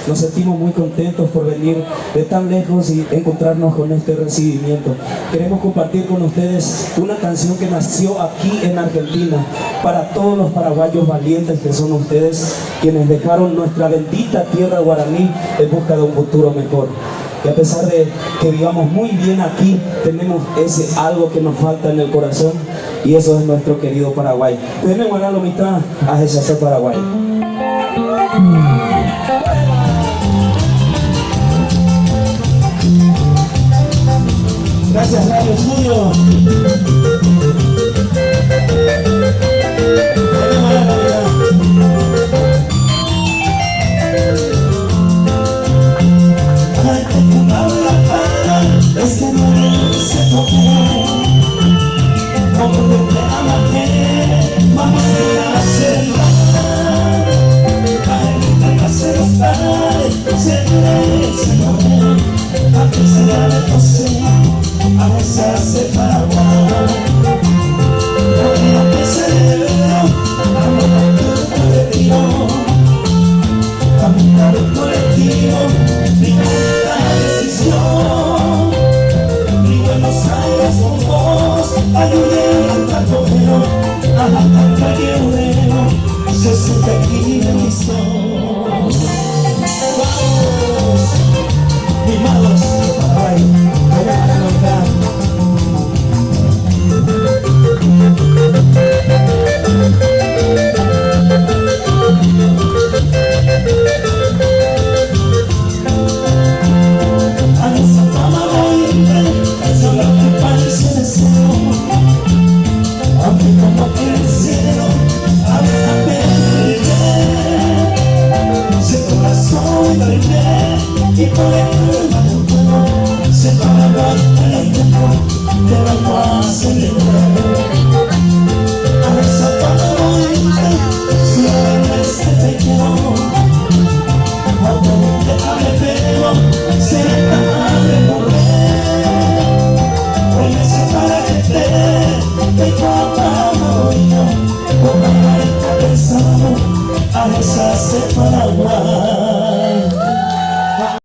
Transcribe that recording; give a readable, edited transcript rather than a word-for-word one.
Nos sentimos muy contentos por venir de tan lejos y encontrarnos con este recibimiento. Queremos compartir con ustedes una canción que nació aquí en Argentina para todos los paraguayos valientes que son ustedes, quienes dejaron nuestra bendita tierra guaraní en busca de un futuro mejor. Y a pesar de que vivamos muy bien aquí, tenemos ese algo que nos falta en el corazón, y eso es nuestro querido Paraguay. Tenemos ahora la mitad a ese Paraguay. Gracias, Radio Estudio. Se siente aquí en mis ojos. Vamos, mimados, Paraguay, allá a la novedad. A esa fama voy, solo que parece deseo, aunque como que el cielo hasta y por el mundo se para el tiempo de la paz en el mundo. A esa palabra si ahora este te quiero, cuando te arrepego se tarde volver. Hoy me separa de cada oído, con la cabeza a esa Paraguay.